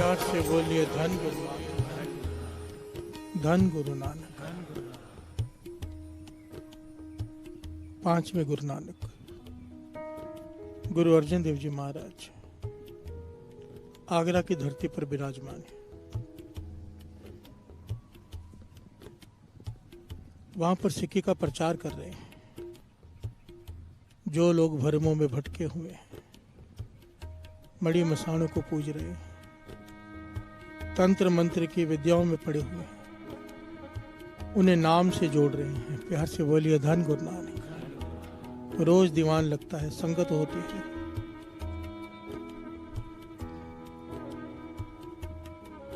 प्यार से बोलिए धन गुरु नानक, धन गुरु नानक। पांचवें गुरु नानक गुरु अर्जन देव जी महाराज आगरा की धरती पर विराजमान है। वहां पर सिक्की का प्रचार कर रहे हैं। जो लोग भरमों में भटके हुए हैं, मड़ी मसाणों को पूज रहे हैं, तंत्र मंत्र की विद्याओं में पड़े हुए हैं, उन्हें नाम से जोड़ रहे हैं। प्यार से बोलिए धन गुरु नानक। रोज दीवान लगता है, संगत होती है।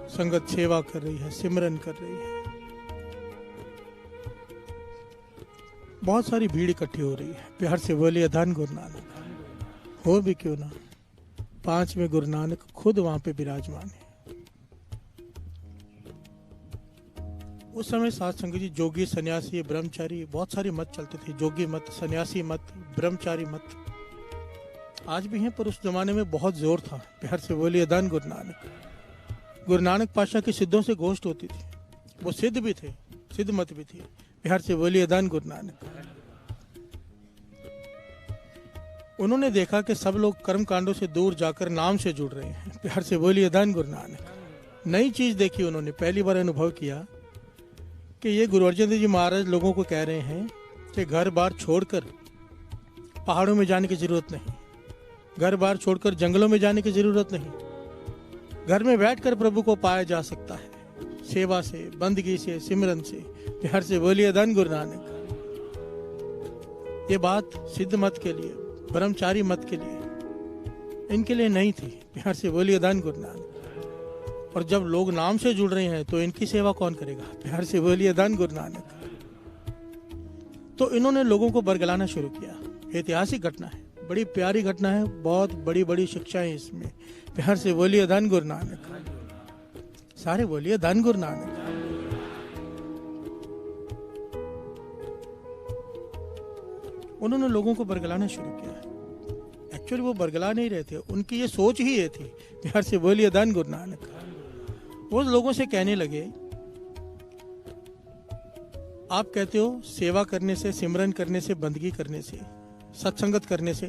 संगत सेवा कर रही है, सिमरन कर रही है। बहुत सारी भीड़ इकट्ठी हो रही है। प्यार से बोलिए धन गुरु नानक। हो भी क्यों ना, पांचवें गुरु नानक खुद वहां पे विराजमान है। उस समय साध संगत जी जोगी, सन्यासी, ब्रह्मचारी, बहुत सारे मत चलते थे। जोगी मत, सन्यासी मत, ब्रह्मचारी मत आज भी हैं, पर उस जमाने में बहुत जोर था। प्यार से बोलिए धन गुरु नानक। गुरु नानक पातशाह की सिद्धों से गोष्ठ होती थी। वो सिद्ध भी थे, सिद्ध मत भी थी। प्यार से बोलिए धन गुरु नानक। उन्होंने देखा कि सब लोग कर्म कांडों से दूर जाकर नाम से जुड़ रहे हैं। प्यार से बोलिए धन गुरु नानक। नई चीज देखी उन्होंने, पहली बार अनुभव किया कि ये गुरु अर्जन देव जी महाराज लोगों को कह रहे हैं कि घर बार छोड़कर पहाड़ों में जाने की जरूरत नहीं, घर बार छोड़कर जंगलों में जाने की जरूरत नहीं, घर में बैठकर प्रभु को पाया जा सकता है, सेवा से, बंदगी से, सिमरन से। प्यार से बोलिए धन गुरु नानक। ये बात सिद्ध मत के लिए, ब्रह्मचारी मत के लिए, इनके लिए नहीं थी। प्यार से बोलिए धन गुरु नानक। और जब लोग नाम से जुड़ रहे हैं तो इनकी सेवा कौन करेगा? प्यार से बोलिए धन गुरु नानक। तो इन्होंने लोगों को बरगलाना शुरू किया। ऐतिहासिक घटना है, बड़ी प्यारी घटना है, बहुत बड़ी बड़ी शिक्षाएं इसमें। प्यार से बोलिए धन गुरु नानक। सारे बोलिए धन गुरु नानक। उन्होंने लोगों को बरगलाना शुरू किया। एक्चुअली वो बरगला नहीं रहे थे, उनकी ये सोच ही ये थी। प्यार से बोलिए धन गुरु नानक। वो लोगों से कहने लगे, आप कहते हो सेवा करने से, सिमरन करने से, बंदगी करने से, सत्संगत करने से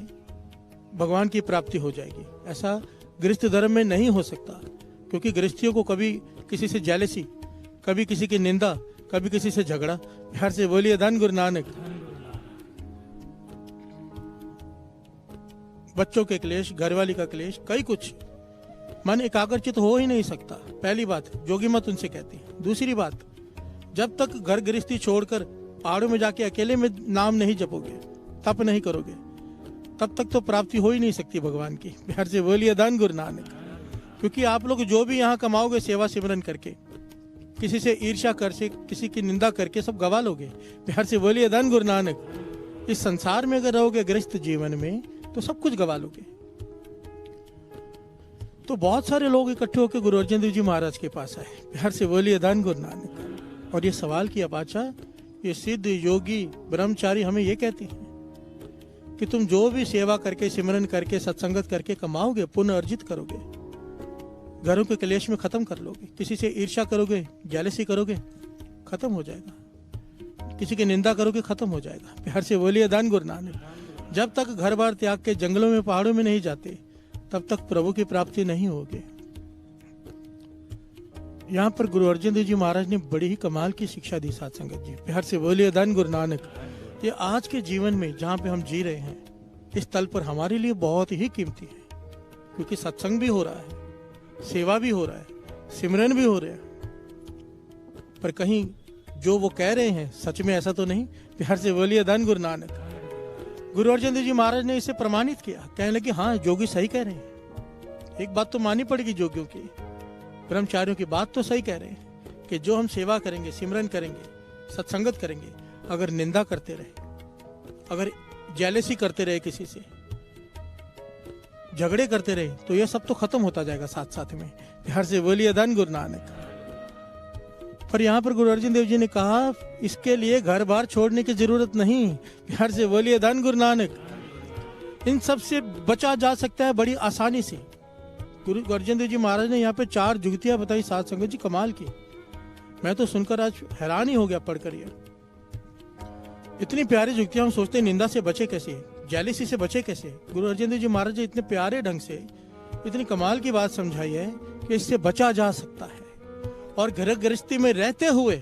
भगवान की प्राप्ति हो जाएगी। ऐसा गृहस्थ धर्म में नहीं हो सकता, क्योंकि गृहस्थियों को कभी किसी से जेलसी, कभी किसी की निंदा, कभी किसी से झगड़ा। प्यार से बोलिए धन गुरु नानक। बच्चों के क्लेश, घरवाली का क्लेश, कई कुछ, मन एकाग्रचित हो ही नहीं सकता। पहली बात जोगी मत उनसे कहती। दूसरी बात, जब तक घर गृहस्थी छोड़कर पहाड़ों में जाके अकेले में नाम नहीं जपोगे, तप नहीं करोगे, तब तक तो प्राप्ति हो ही नहीं सकती भगवान की। प्यार से बोलिए धन गुरु नानक। क्योंकि आप लोग जो भी यहाँ कमाओगे सेवा सिमरन करके, किसी से ईर्ष्या करके, किसी की निंदा करके सब गवा लोगे। प्यार से बोलिए धन गुरु नानक। इस संसार में अगर रहोगे गृहस्थ जीवन में तो सब कुछ गवा लोगे। तो बहुत सारे लोग इकट्ठे होकर गुरु अर्जन देव जी महाराज के पास आए। प्यार से बोलिए धन गुरु नानक। और ये सवाल किया, पातशाह ये सिद्ध, योगी, ब्रह्मचारी हमें ये कहते हैं कि तुम जो भी सेवा करके, सिमरन करके, सत्संगत करके कमाओगे, पुण्य अर्जित करोगे, घरों के क्लेश में खत्म कर लोगे, किसी से ईर्ष्या करोगे, जेलसी करोगे, खत्म हो जाएगा, किसी की निंदा करोगे, खत्म हो जाएगा। प्यार से बोलिए धन गुरु नानक। जब तक घर बार त्याग के जंगलों में, पहाड़ों में नहीं जाते, तब तक प्रभु की प्राप्ति नहीं होगी। यहाँ पर गुरु अर्जन देव जी महाराज ने बड़ी ही कमाल की शिक्षा दी साथ संगत जी। प्यार से बोलिए धन गुरु नानक। ये आज के जीवन में जहाँ पे हम जी रहे हैं, इस तल पर हमारे लिए बहुत ही कीमती है, क्योंकि सत्संग भी हो रहा है, सेवा भी हो रहा है, सिमरन भी हो रहा है, पर कहीं जो वो कह रहे हैं सच में ऐसा तो नहीं। प्यार से बोलिए धन गुरु नानक। गुरु अर्जन देव जी महाराज ने इसे प्रमाणित किया। कहने लगे, हाँ जोगी सही कह रहे हैं। एक बात तो माननी पड़ेगी जोगियों की, ब्रह्मचारियों की बात तो सही कह रहे हैं कि जो हम सेवा करेंगे, सिमरन करेंगे, सत्संगत करेंगे, अगर निंदा करते रहे, अगर जेलसी करते रहे, किसी से झगड़े करते रहे, तो यह सब तो खत्म होता जाएगा साथ साथ में। प्यार से बोलिए धन गुरु नानक। पर यहाँ पर गुरु अर्जन देव जी ने कहा, इसके लिए घर बार छोड़ने की जरूरत नहीं। प्यार से बोलिए धन गुरु नानक। इन सब से बचा जा सकता है बड़ी आसानी से। गुरु अर्जन देव जी महाराज ने यहाँ पे 4 जुगतियां बताई साध संगत जी, कमाल की। मैं तो सुनकर आज हैरान ही हो गया पढ़कर ये। इतनी प्यारी जुगतियां, हम सोचते हैं निंदा से बचे कैसे, जेलिसी से बचे कैसे। गुरु अर्जन देव जी महाराज ने इतने प्यारे ढंग से इतनी कमाल की बात समझाई है कि इससे बचा जा सकता है और घर गृहस्थी में रहते हुए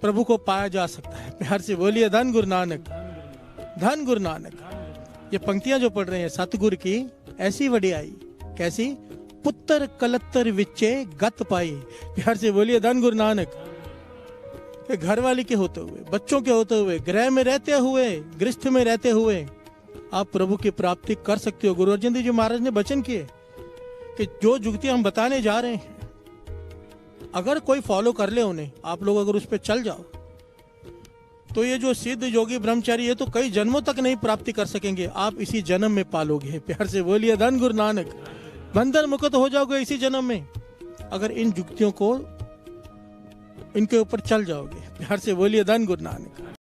प्रभु को पाया जा सकता है। प्यार से बोलिए धन गुरु नानक, धन गुरु नानक। ये पंक्तियां जो पढ़ रहे हैं सतगुरु की, ऐसी वडियाई कैसी, पुत्र कलत्तर विचे गत पाई। प्यार से बोलिए धन गुरु नानक। घर वाली के होते हुए, बच्चों के होते हुए, गृह में रहते हुए, गृहस्थ में रहते हुए आप प्रभु की प्राप्ति कर सकते हो। गुरु अर्जन देव जी महाराज ने वचन किए कि जो जुगतियां हम बताने जा रहे हैं, अगर कोई फॉलो कर ले उन्हें, आप लोग अगर उस पर चल जाओ, तो ये जो सिद्ध योगी ब्रह्मचारी, ये तो कई जन्मों तक नहीं प्राप्ति कर सकेंगे, आप इसी जन्म में पालोगे। प्यार से बोलिए धन गुरु नानक। बंधन मुक्त हो जाओगे इसी जन्म में, अगर इन जुगतियों को, इनके ऊपर चल जाओगे। प्यार से बोलिए धन गुरु नानक।